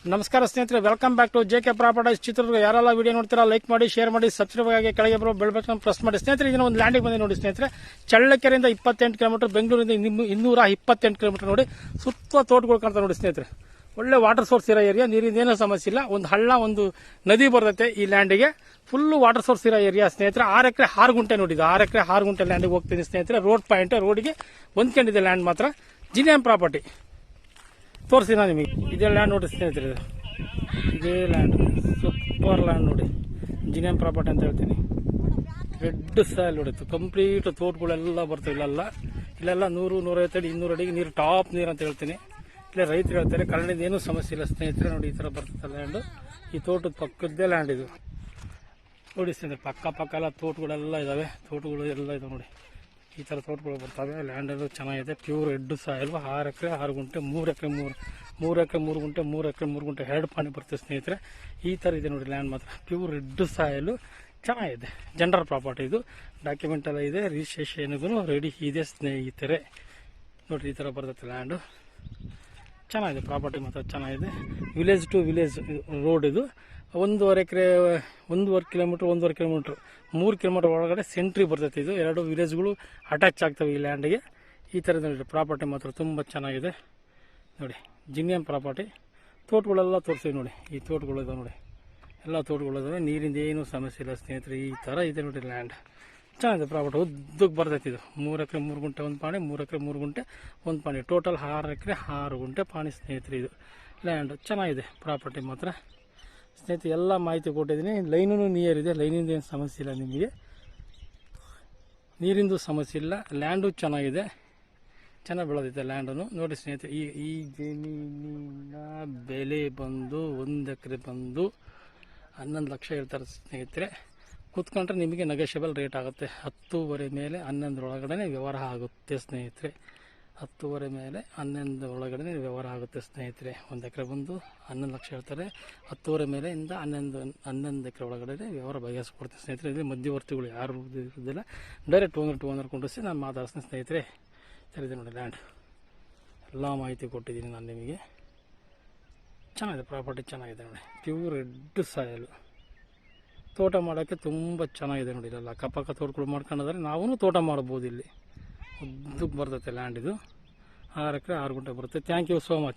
ನಮಸ್ಕಾರ ಸ್ನೇಹಿತರೆ, welcome back to JK Properties Chitradurga. ಯಾರೆಲ್ಲ ವಿಡಿಯೋ ನೋಡ್ತೀರಾ ಲೈಕ್ ಮಾಡಿ, ಶೇರ್ ಮಾಡಿ, ಸಬ್ಸ್ಕ್ರೈಬ್ ಆಗಿ ಕೆಳಗೆ ಬರೋ ಬೆಲ್ ಬಟನ್ ಪ್ರೆಸ್ ಮಾಡಿ. ಸ್ನೇಹಿತರೆ, ಇದನ್ನ ಒಂದು ಲ್ಯಾಂಡಿಗೆ ಬಂದಿ ನೋಡಿ ಸ್ನೇಹಿತರೆ. ಚಳ್ಳಕೆರೆಯಿಂದ 28 ಕಿಲೋಮೀಟರ್, ಬೆಂಗಳೂರಿಂದ 228 ಕಿಲೋಮೀಟರ್ ನೋಡಿ. ಸುತ್ತ ತೋಟಗಳು ಕಾಣ್ತಾ ನೋಡಿ ಸ್ನೇಹಿತರೆ. ಒಳ್ಳೆ ವಾಟರ್ ಸೋರ್ಸ್ ಇರೋ ಏರಿಯಾ, ನೀರಿಂದ ಏನೂ ಸಮಸ್ಯೆ ಇಲ್ಲ. ಒಂದು ಹಳ್ಳ, ಒಂದು ನದಿ ಬರ್ತೈತೆ ಈ ಲ್ಯಾಂಡಿಗೆ. ಫುಲ್ ವಾಟರ್ ಸೋರ್ಸ್ ಇರೋ ಏರಿಯಾ ಸ್ನೇಹಿತರೆ. 6 ಎಕರೆ 6 ಗುಂಟೆ ನೋಡಿ, 6 ಎಕರೆ 6 ಗುಂಟೆ ಲ್ಯಾಂಡಿಗೆ ಹೋಗ್ತೀನಿ ಸ್ನೇಹಿತರೆ. ರೋಡ್ ಪಾಯಿಂಟ್, ರೋಡಿಗೆ ಹೊಂದ್ಕೊಂಡಿದೆ ಲ್ಯಾಂಡ್ ಮಾತ್ರ. ಜಿನಿಯಂ ಪ್ರಾಪರ್ಟಿ ತೋರಿಸ್ತೀನಿ ನಿಮಗೆ. ಇದೇ ಲ್ಯಾಂಡ್ ನೋಡಿ ಸ್ನೇಹಿತರೆ, ಇದೇ ಲ್ಯಾಂಡ್ ಸೂಪರ್ ಲ್ಯಾಂಡ್ ನೋಡಿ. ಜಿನಿಯಂ ಪ್ರಾಪರ್ಟಿ ಅಂತ ಹೇಳ್ತೀನಿ. ರೆಡ್ ಸಾಯಿಲ್ ನೋಡಿತ್ತು, ಕಂಪ್ಲೀಟ್ ತೋಟಗಳೆಲ್ಲ ಬರ್ತವೆ. ಇಲ್ಲೆಲ್ಲ 100-150 ಅಡಿ 200 ಅಡಿಗೆ ನೀರು, ಟಾಪ್ ನೀರು ಅಂತ ಹೇಳ್ತೀನಿ. ಇಲ್ಲೇ ರೈತರು ಹೇಳ್ತಾರೆ, ಕನ್ನಡದ ಏನೂ ಸಮಸ್ಯೆ ಇಲ್ಲ ಸ್ನೇಹಿತರೆ. ನೋಡಿ, ಈ ಥರ ಬರ್ತದೆ ಲ್ಯಾಂಡು. ಈ ತೋಟದ ಪಕ್ಕದ್ದೇ ಲ್ಯಾಂಡ್ ಇದು ನೋಡಿ ಸ್ನೇಹಿತರೆ. ಪಕ್ಕ ಎಲ್ಲ ತೋಟಗಳೆಲ್ಲ ಇದಾವೆ, ತೋಟಗಳು ಎಲ್ಲ ಇದಾವೆ ನೋಡಿ. ಈ ಥರ ತೋಟಗಳು ಬರ್ತವೆ. ಲ್ಯಾಂಡ್ ಎಲ್ಲ ಚೆನ್ನಾಗಿದೆ. Pure red soil. 6 ಎಕರೆ 6 ಗುಂಟೆ, 3 ಎಕರೆ 3 ಗುಂಟೆ, 3 ಎಕರೆ 3 ಗುಂಟೆ 2 ಪಾಣಿ ಬರ್ತದೆ ಸ್ನೇಹಿತರೆ. ಈ ಥರ ಇದೆ ನೋಡಿ ಲ್ಯಾಂಡ್ ಮಾತ್ರ. ಪ್ಯೂರ್ ರೆಡ್ ಸಾಯಿಲು, ಚೆನ್ನಾಗಿದೆ. ಜನರಲ್ ಪ್ರಾಪರ್ಟಿ ಇದು. ಡಾಕ್ಯುಮೆಂಟ್ ಎಲ್ಲ ಇದೆ, ರಿಜಿಸ್ಟ್ರೇಷನ್ಗೂ ರೆಡಿ ಇದೆ ಸ್ನೇಹಿತರೆ. ನೋಡಿರಿ, ಈ ಥರ ಬರ್ತೈತೆ ಲ್ಯಾಂಡು. ಚೆನ್ನಾಗಿದೆ ಪ್ರಾಪರ್ಟಿ ಮಾತ್ರ, ಚೆನ್ನಾಗಿದೆ. ವಿಲೇಜ್ ಟು ವಿಲೇಜ್ ರೋಡ್ ಇದು. 1.5 ಎಕರೆ, 1.5 ಕಿಲೋಮೀಟ್ರ್, 1.5 ಕಿಲೋಮೀಟ್ರ್, 3 ಕಿಲೋಮೀಟ್ರ್ ಒಳಗಡೆ ಸೆಂಟ್ರಿ ಬರ್ತೈತೆ ಇದು. 2 ವಿಲೇಜ್ಗಳು ಅಟ್ಯಾಚ್ ಆಗ್ತವೆ ಈ ಲ್ಯಾಂಡಿಗೆ. ಈ ಥರದ ನೋಡಿ ಪ್ರಾಪರ್ಟಿ ಮಾತ್ರ ತುಂಬ ಚೆನ್ನಾಗಿದೆ ನೋಡಿ. ಜಿನಿಯಂ ಪ್ರಾಪರ್ಟಿ. ತೋಟಗಳೆಲ್ಲ ತೋರಿಸ್ತೀವಿ ನೋಡಿ. ಈ ತೋಟಗಳು ಇದಾವೆ ನೋಡಿ, ಎಲ್ಲ ತೋಟಗಳು ಇದಾವೆ. ನೀರಿಂದ ಏನೂ ಸಮಸ್ಯೆ ಇಲ್ಲ ಸ್ನೇಹಿತರೆ. ಈ ಥರ ಇದೆ ನೋಡಿ ಲ್ಯಾಂಡ್. ಚೆನ್ನಾಗಿದೆ ಪ್ರಾಪರ್ಟಿ. ಉದ್ದಕ್ಕೆ ಬರ್ತೈತೆ ಇದು. 3 ಎಕರೆ 3 ಗುಂಟೆ 1 ಪಾಣಿ, 3 ಎಕರೆ 3 ಗುಂಟೆ 1 ಪಾಣಿ, ಟೋಟಲ್ 6 ಎಕರೆ 6 ಗುಂಟೆ ಪಾಣಿ ಸ್ನೇಹಿತರೆ. ಇದು ಲ್ಯಾಂಡ್ ಚೆನ್ನಾಗಿದೆ ಪ್ರಾಪರ್ಟಿ ಮಾತ್ರ ಸ್ನೇಹಿತರೆ. ಎಲ್ಲ ಮಾಹಿತಿ ಕೊಟ್ಟಿದ್ದೀನಿ. ಲೈನೂ ನಿಯರ್ ಇದೆ, ಲೈನಿಂದ ಏನು ಸಮಸ್ಯೆ ಇಲ್ಲ ನಿಮಗೆ. ನೀರಿಂದು ಸಮಸ್ಯೆ ಇಲ್ಲ. ಲ್ಯಾಂಡು ಚೆನ್ನಾಗಿದೆ, ಚೆನ್ನಾಗಿ ಬೆಳೆದಿದೆ ಲ್ಯಾಂಡನ್ನು ನೋಡಿ ಸ್ನೇಹಿತರೆ. ಈ ಜಮೀನಿನ ಬೆಲೆ ಬಂದು 1 ಎಕರೆ ಬಂದು 11 ಲಕ್ಷ ಹೇಳ್ತಾರೆ ಸ್ನೇಹಿತರೆ. ಕೂತ್ಕೊಂಡ್ರೆ ನಿಮಗೆ ನೆಗೋಷಿಯಬಲ್ ರೇಟ್ ಆಗುತ್ತೆ. 10.5 ಮೇಲೆ 11 ಒಳಗಡೆ ವ್ಯವಹಾರ ಆಗುತ್ತೆ ಸ್ನೇಹಿತರೆ. 10.5 ಮೇಲೆ 11 ಒಳಗಡೆ ವ್ಯವಹಾರ ಆಗುತ್ತೆ ಸ್ನೇಹಿತರೆ. 1 ಎಕರೆ ಬಂದು 11 ಲಕ್ಷ ಹೇಳ್ತಾರೆ. 10.5 ಮೇಲೆ ಇಂದ 11 ಎಕರೆ ಒಳಗಡೆ ವ್ಯವಹಾರ ಬಗೆಹರಿಸ್ಕೊಡ್ತೀನಿ ಸ್ನೇಹಿತರೆ. ಇಲ್ಲಿ ಮಧ್ಯವರ್ತಿಗಳು ಯಾರು ಇರೋದಿಲ್ಲ. ಡೈರೆಕ್ಟ್ ಓನರ್ ಕೊಂಡಿಸಿ ನಾನು ಮಾತಾಡ್ತೀನಿ ಸ್ನೇಹಿತರೆ. ಸರಿದೆ ನೋಡಿ ಲ್ಯಾಂಡ್. ಎಲ್ಲ ಮಾಹಿತಿ ಕೊಟ್ಟಿದ್ದೀನಿ ನಾನು ನಿಮಗೆ. ಚೆನ್ನಾಗಿದೆ ಪ್ರಾಪರ್ಟಿ, ಚೆನ್ನಾಗಿದೆ ನೋಡಿ. Pure red soil. ತೋಟ ಮಾಡೋಕ್ಕೆ ತುಂಬ ಚೆನ್ನಾಗಿದೆ ನೋಡಿ. ಇಲ್ಲೆಲ್ಲ ಅಕ್ಕಪಕ್ಕ ತೋಟಗಳು ಮಾಡ್ಕೊಂಡಿದ್ದಾರೆ. ನಾವೂ ತೋಟ ಮಾಡ್ಬೋದು. ಇಲ್ಲಿ ಉದ್ದಕ್ಕೆ ಬರ್ತೈತೆ ಲ್ಯಾಂಡ್ ಇದು. 6 ಎಕರೆ 6 ಗುಂಟೆ ಬರುತ್ತೆ. Thank you so much.